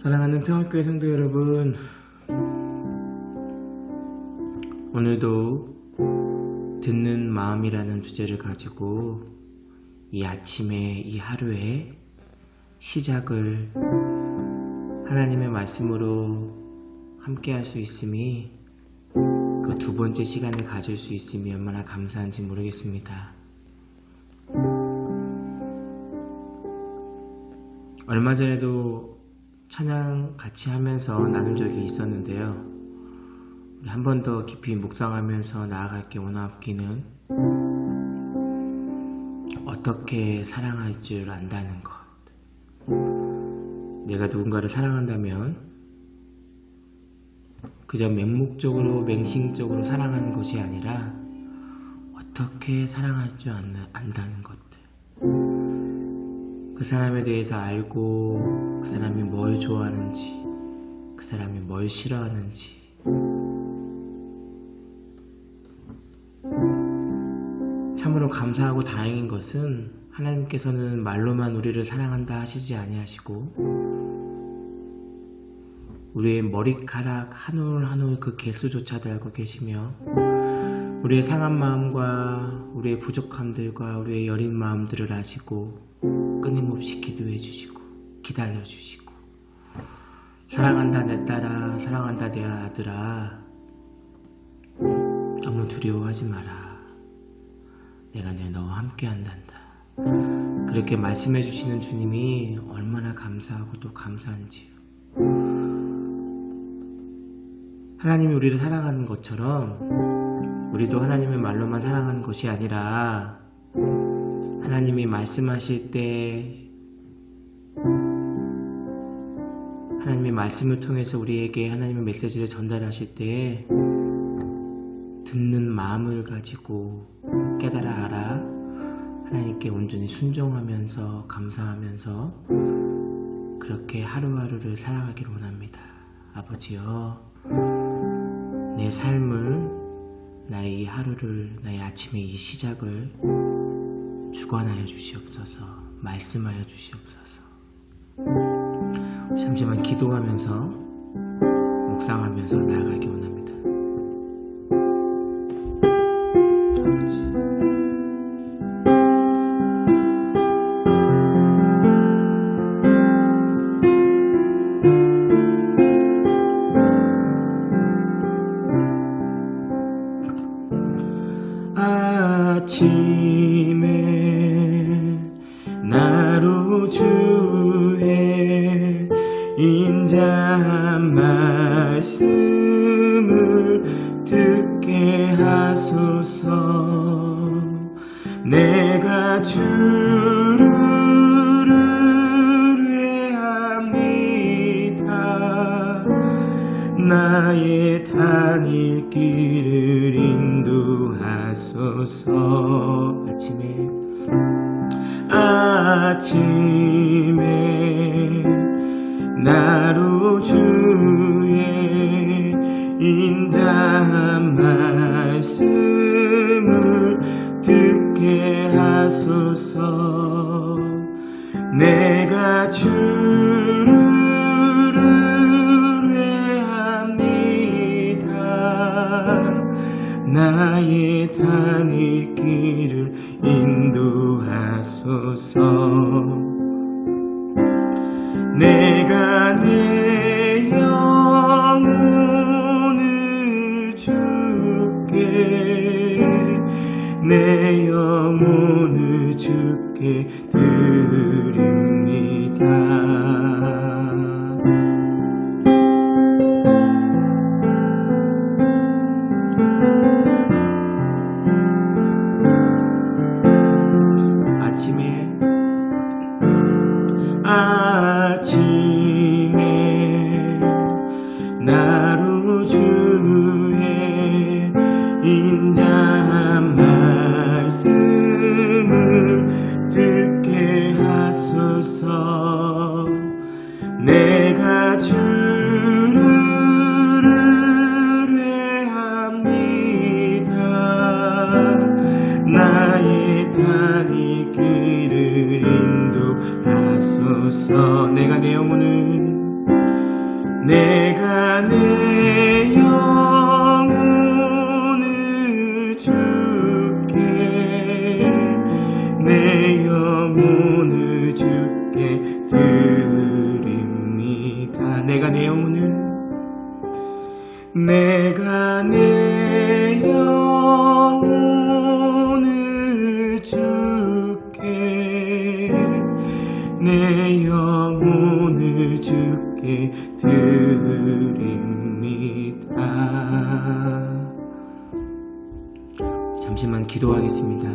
사랑하는 평화교회 성도 여러분, 오늘도 듣는 마음이라는 주제를 가지고 이 아침에 이 하루의 시작을 하나님의 말씀으로 함께 할 수 있음이, 그 두 번째 시간을 가질 수 있음이 얼마나 감사한지 모르겠습니다. 얼마 전에도 찬양 같이 하면서 나눈 적이 있었는데요. 한 번 더 깊이 묵상하면서 나아갈게 원하기는 어떻게 사랑할 줄 안다는 것. 내가 누군가를 사랑한다면 그저 맹목적으로 맹신적으로 사랑하는 것이 아니라 어떻게 사랑할 줄 안다는 것들. 그 사람에 대해서 알고 그 사람이 뭘 좋아하는지, 그 사람이 뭘 싫어하는지, 참으로 감사하고 다행인 것은 하나님께서는 말로만 우리를 사랑한다 하시지 아니하시고 우리의 머리카락 한 올 한 올 그 개수조차도 알고 계시며 우리의 상한 마음과 우리의 부족함들과 우리의 여린 마음들을 아시고 끊임없이 기도해 주시고 기다려 주시고, 사랑한다 내 딸아, 사랑한다 내 아들아, 너무 두려워하지 마라, 내가 너와 함께 한단다. 그렇게 말씀해 주시는 주님이 얼마나 감사하고 또 감사한지요. 하나님이 우리를 사랑하는 것처럼 우리도 하나님의 말로만 사랑하는 것이 아니라 하나님이 말씀하실 때, 하나님의 말씀을 통해서 우리에게 하나님의 메시지를 전달하실 때 듣는 마음을 가지고 깨달아 알아 하나님께 온전히 순종하면서 감사하면서 그렇게 하루하루를 살아가기를 원합니다. 아버지여, 내 삶을, 나의 이 하루를, 나의 아침의 이 시작을 주관하여 주시옵소서, 말씀하여 주시옵소서. 잠시만 기도하면서 묵상하면서 나아가기 원합니다. 아침에 나로 주의 인자한 말씀을 듣게 하소서. 내가 주를 외합니다. 나의 다닐 길을 인도하소서. 아침에 나로 주의 인자한 말씀을 듣게 하소서. 내가 주를 외합니다. 나의 다닐 길을 인도하소서. 내가 내 영혼을 주께, 내 영혼을 주께 드립니다. 아침에 나로 주의 인자한 말씀을 듣게 하소서. 내가 주를 외합니다. 나의 다닐 길을 인도하소서. 내가 내 영혼을 내가 내 영혼을 주께 내 영혼을 주께 드립니다. 내가 내 영혼을 주께 내 영혼을 주께 드립니다. 잠시만 기도하겠습니다.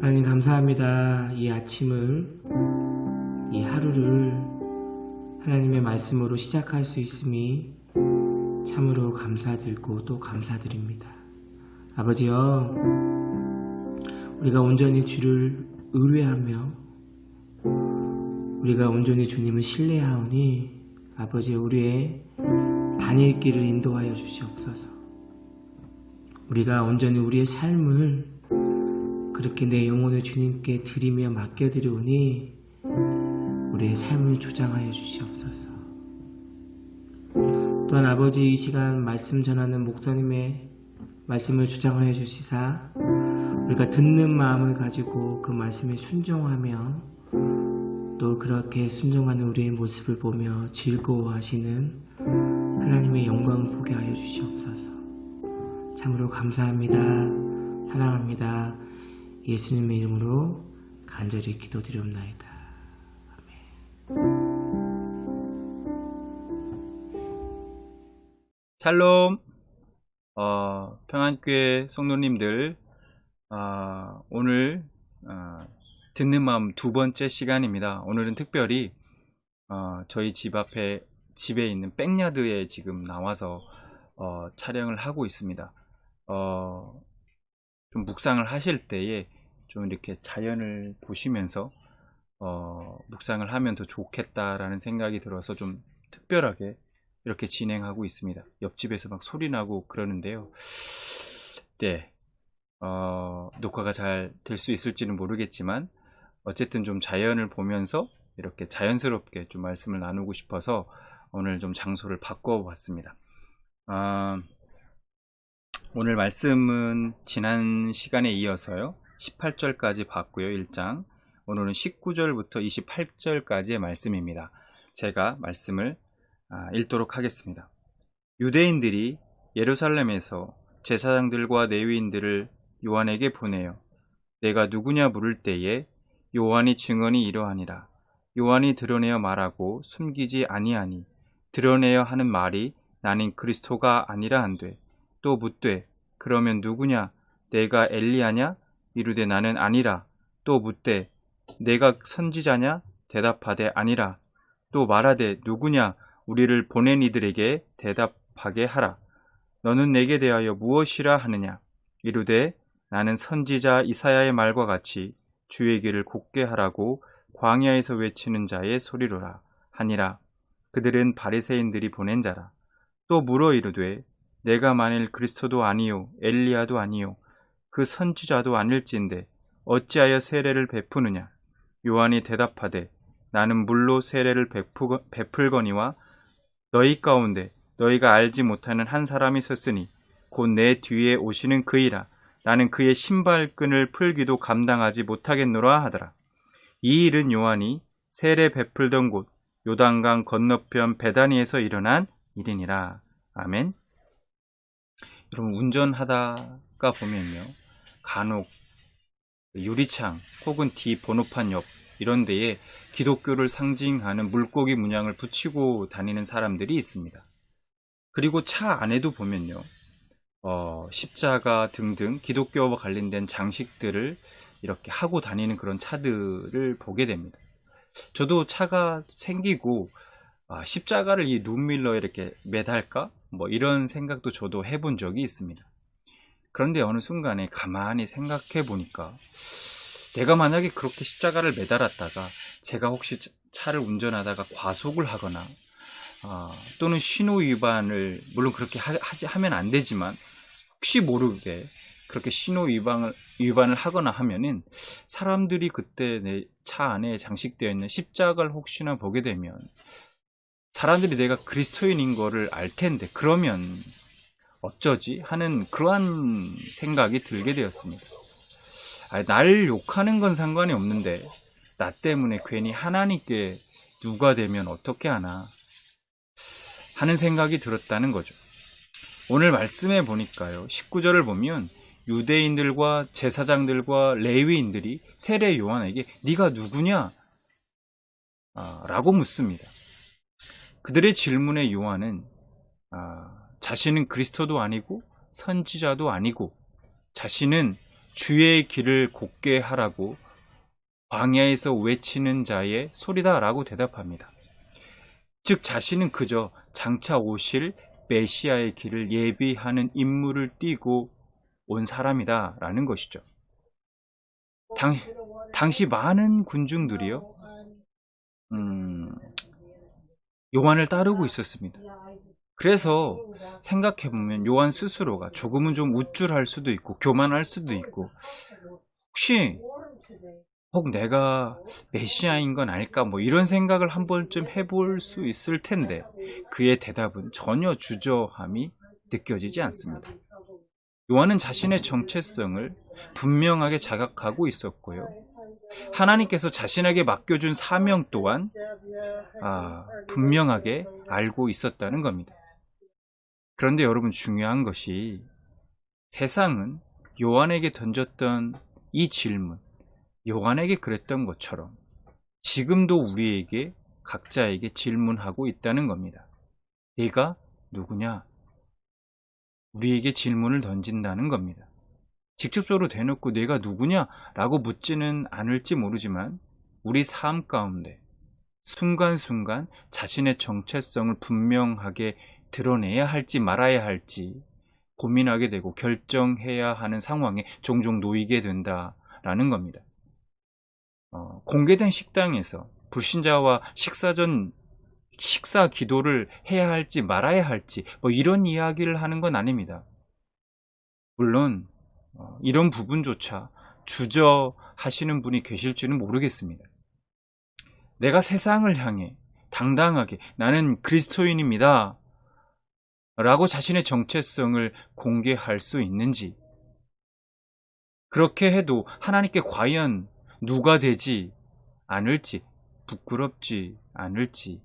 하나님 감사합니다. 이 아침을, 이 하루를 하나님의 말씀으로 시작할 수 있음이 참으로 감사드리고 또 감사드립니다. 아버지여, 우리가 온전히 주를 의뢰하며 우리가 온전히 주님을 신뢰하오니 아버지, 우리의 다닐 길을 인도하여 주시옵소서. 우리가 온전히 우리의 삶을 그렇게 내 영혼을 주님께 드리며 맡겨드리오니 우리의 삶을 주장하여 주시옵소서. 또한 아버지, 이 시간 말씀 전하는 목사님의 말씀을 주장하여 주시사 우리가 듣는 마음을 가지고 그 말씀에 순종하며 또 그렇게 순종하는 우리의 모습을 보며 즐거워하시는 하나님의 영광 보게 하여 주시옵소서. 참으로 감사합니다. 사랑합니다. 예수님의 이름으로 간절히 기도드리옵나이다. 샬롬. 평안교회 성도님들, 오늘 듣는 마음 두 번째 시간입니다. 오늘은 특별히 저희 집에 있는 백야드에 지금 나와서 촬영을 하고 있습니다. 좀 묵상을 하실 때에 좀 이렇게 자연을 보시면서 묵상을 하면 더 좋겠다라는 생각이 들어서 좀 특별하게 이렇게 진행하고 있습니다. 옆집에서 막 소리 나고 그러는데요. 네, 녹화가 잘 될 수 있을지는 모르겠지만 어쨌든 좀 자연을 보면서 이렇게 자연스럽게 좀 말씀을 나누고 싶어서 오늘 좀 장소를 바꿔봤습니다. 오늘 말씀은 지난 시간에 이어서요 18절까지 봤고요. 1장. 오늘은 19절부터 28절까지의 말씀입니다. 제가 말씀을 읽도록 하겠습니다. 유대인들이 예루살렘에서 제사장들과 레위인들을 요한에게 보내어 내가 누구냐 물을 때에 요한이 증언이 이러하니라. 요한이 드러내어 말하고 숨기지 아니하니 드러내어 하는 말이 나는 그리스도가 아니라 한되, 또 묻되 그러면 누구냐? 내가 엘리야냐? 이르되 나는 아니라. 또 묻되 내가 선지자냐? 대답하되 아니라. 또 말하되 누구냐? 우리를 보낸 이들에게 대답하게 하라. 너는 내게 대하여 무엇이라 하느냐? 이르되 나는 선지자 이사야의 말과 같이 주의 길을 곧게 하라고 광야에서 외치는 자의 소리로라 하니라. 그들은 바리새인들이 보낸 자라. 또 물어 이르되 내가 만일 그리스도도 아니요 엘리야도 아니요 그 선지자도 아닐진데 어찌하여 세례를 베푸느냐? 요한이 대답하되 나는 물로 세례를 베풀거니와 너희 가운데 너희가 알지 못하는 한 사람이 섰으니 곧 내 뒤에 오시는 그이라. 나는 그의 신발끈을 풀기도 감당하지 못하겠노라 하더라. 이 일은 요한이 세례 베풀던 곳 요단강 건너편 베다니에서 일어난 일이니라. 아멘. 여러분, 운전하다가 보면요 간혹 유리창 혹은 뒤 번호판 옆 이런 데에 기독교를 상징하는 물고기 문양을 붙이고 다니는 사람들이 있습니다. 그리고 차 안에도 보면요 십자가 등등 기독교와 관련된 장식들을 이렇게 하고 다니는 그런 차들을 보게 됩니다. 저도 차가 생기고 십자가를 이 룸밀러에 이렇게 매달까? 뭐 이런 생각도 저도 해본 적이 있습니다. 그런데 어느 순간에 가만히 생각해 보니까 내가 만약에 그렇게 십자가를 매달았다가 제가 혹시 차를 운전하다가 과속을 하거나 또는 신호 위반을, 물론 그렇게 하면 안 되지만 혹시 모르게 그렇게 신호 위반을 하거나 하면은 사람들이 그때 내 차 안에 장식되어 있는 십자가를 혹시나 보게 되면 사람들이 내가 그리스도인인 거를 알 텐데 그러면 어쩌지 하는 그러한 생각이 들게 되었습니다. 날 욕하는 건 상관이 없는데 나 때문에 괜히 하나님께 누가 되면 어떻게 하나 하는 생각이 들었다는 거죠. 오늘 말씀에 보니까요, 19절을 보면 유대인들과 제사장들과 레위인들이 세례 요한에게 네가 누구냐? 라고 묻습니다. 그들의 질문에 요한은 자신은 그리스도도 아니고 선지자도 아니고 자신은 주의 길을 곧게 하라고 광야에서 외치는 자의 소리다라고 대답합니다. 즉 자신은 그저 장차 오실 메시아의 길을 예비하는 임무를 띠고 온 사람이다라는 것이죠. 당시 많은 군중들이요, 요한을 따르고 있었습니다. 그래서 생각해보면 요한 스스로가 조금은 좀 우쭐할 수도 있고 교만할 수도 있고 혹 내가 메시아인 건 알까 뭐 이런 생각을 한 번쯤 해볼 수 있을 텐데 그의 대답은 전혀 주저함이 느껴지지 않습니다. 요한은 자신의 정체성을 분명하게 자각하고 있었고요. 하나님께서 자신에게 맡겨준 사명 또한 분명하게 알고 있었다는 겁니다. 그런데 여러분, 중요한 것이 세상은 요한에게 던졌던 이 질문, 요한에게 그랬던 것처럼 지금도 우리에게 각자에게 질문하고 있다는 겁니다. 네가 누구냐? 우리에게 질문을 던진다는 겁니다. 직접적으로 대놓고 네가 누구냐라고 묻지는 않을지 모르지만 우리 삶 가운데 순간순간 자신의 정체성을 분명하게 드러내야 할지 말아야 할지 고민하게 되고 결정해야 하는 상황에 종종 놓이게 된다라는 겁니다. 공개된 식당에서 불신자와 식사 전 식사 기도를 해야 할지 말아야 할지 뭐 이런 이야기를 하는 건 아닙니다. 물론 이런 부분조차 주저하시는 분이 계실지는 모르겠습니다. 내가 세상을 향해 당당하게 나는 그리스도인입니다 라고 자신의 정체성을 공개할 수 있는지, 그렇게 해도 하나님께 과연 누가 되지 않을지, 부끄럽지 않을지,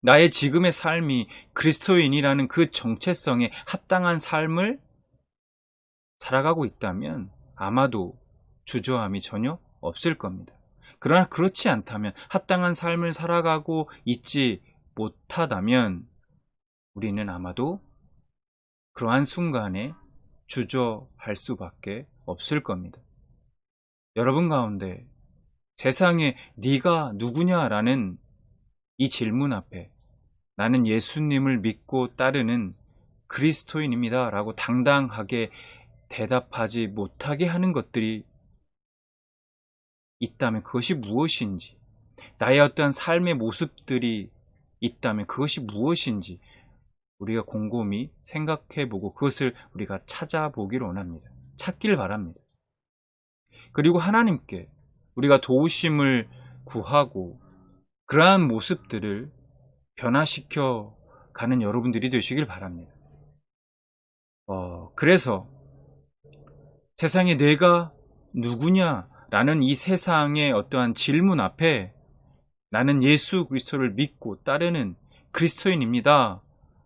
나의 지금의 삶이 그리스도인이라는 그 정체성에 합당한 삶을 살아가고 있다면 아마도 주저함이 전혀 없을 겁니다. 그러나 그렇지 않다면, 합당한 삶을 살아가고 있지 못하다면 우리는 아마도 그러한 순간에 주저할 수밖에 없을 겁니다. 여러분 가운데 세상에 네가 누구냐라는 이 질문 앞에 나는 예수님을 믿고 따르는 그리스도인입니다 라고 당당하게 대답하지 못하게 하는 것들이 있다면 그것이 무엇인지, 나의 어떠한 삶의 모습들이 있다면 그것이 무엇인지 우리가 곰곰이 생각해보고 그것을 우리가 찾아보기를 원합니다. 찾기를 바랍니다. 그리고 하나님께 우리가 도우심을 구하고 그러한 모습들을 변화시켜 가는 여러분들이 되시길 바랍니다. 그래서 세상에 내가 누구냐라는 이 세상의 어떠한 질문 앞에 나는 예수 그리스도를 믿고 따르는 그리스도인입니다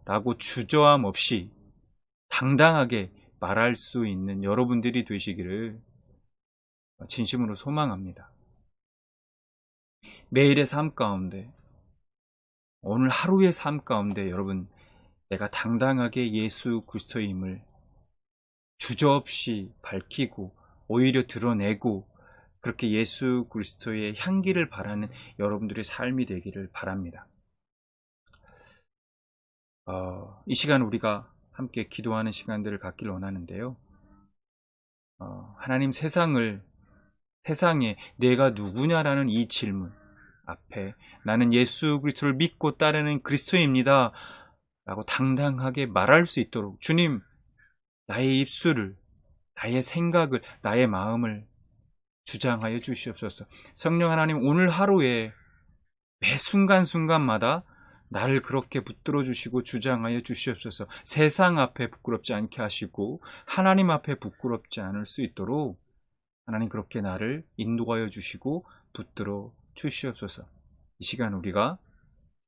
라고 주저함 없이 당당하게 말할 수 있는 여러분들이 되시기를 진심으로 소망합니다. 매일의 삶 가운데, 오늘 하루의 삶 가운데 여러분, 내가 당당하게 예수 그리스도임을 주저없이 밝히고 오히려 드러내고 그렇게 예수 그리스도의 향기를 바라는 여러분들의 삶이 되기를 바랍니다. 이 시간 우리가 함께 기도하는 시간들을 갖기를 원하는데요. 하나님, 세상에 내가 누구냐라는 이 질문 앞에 나는 예수 그리스도를 믿고 따르는 그리스도입니다 라고 당당하게 말할 수 있도록 주님, 나의 입술을, 나의 생각을, 나의 마음을 주장하여 주시옵소서. 성령 하나님, 오늘 하루에 매 순간순간마다 나를 그렇게 붙들어 주시고 주장하여 주시옵소서. 세상 앞에 부끄럽지 않게 하시고 하나님 앞에 부끄럽지 않을 수 있도록 하나님 그렇게 나를 인도하여 주시고 붙들어 주시옵소서. 이 시간 우리가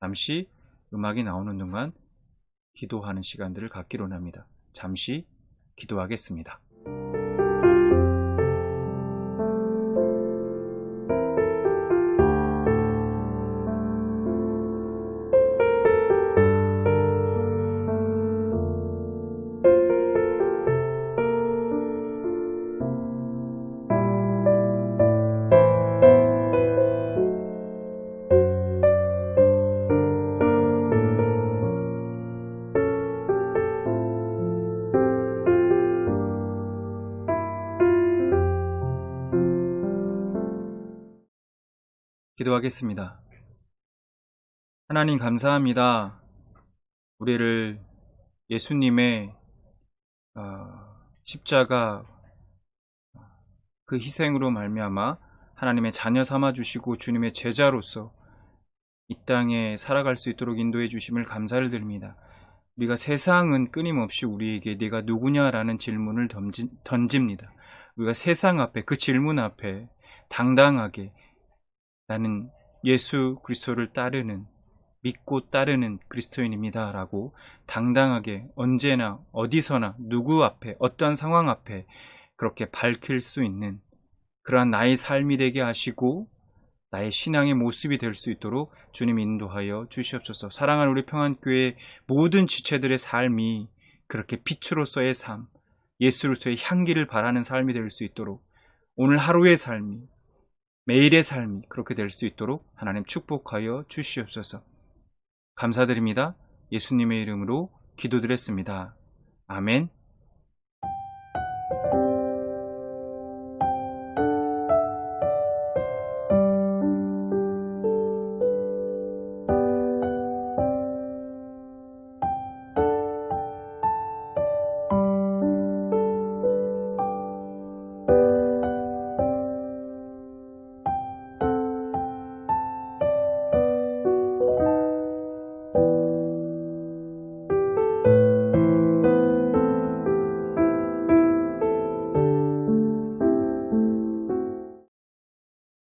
잠시 음악이 나오는 동안 기도하는 시간들을 갖기로 합니다. 잠시 기도하겠습니다. 기도하겠습니다. 하나님 감사합니다. 우리를 예수님의 십자가 그 희생으로 말미암아 하나님의 자녀 삼아 주시고 주님의 제자로서 이 땅에 살아갈 수 있도록 인도해 주심을 감사를 드립니다. 우리가 세상은 끊임없이 우리에게 네가 누구냐라는 질문을 던집니다. 우리가 세상 앞에 그 질문 앞에 당당하게 나는 예수 그리스도를 따르는 믿고 따르는 그리스도인입니다 라고 당당하게 언제나 어디서나 누구 앞에 어떤 상황 앞에 그렇게 밝힐 수 있는 그러한 나의 삶이 되게 하시고 나의 신앙의 모습이 될 수 있도록 주님 인도하여 주시옵소서. 사랑하는 우리 평안교회 모든 지체들의 삶이 그렇게 빛으로서의 삶, 예수로서의 향기를 바라는 삶이 될 수 있도록 오늘 하루의 삶이 매일의 삶이 그렇게 될 수 있도록 하나님 축복하여 주시옵소서. 감사드립니다. 예수님의 이름으로 기도드렸습니다. 아멘.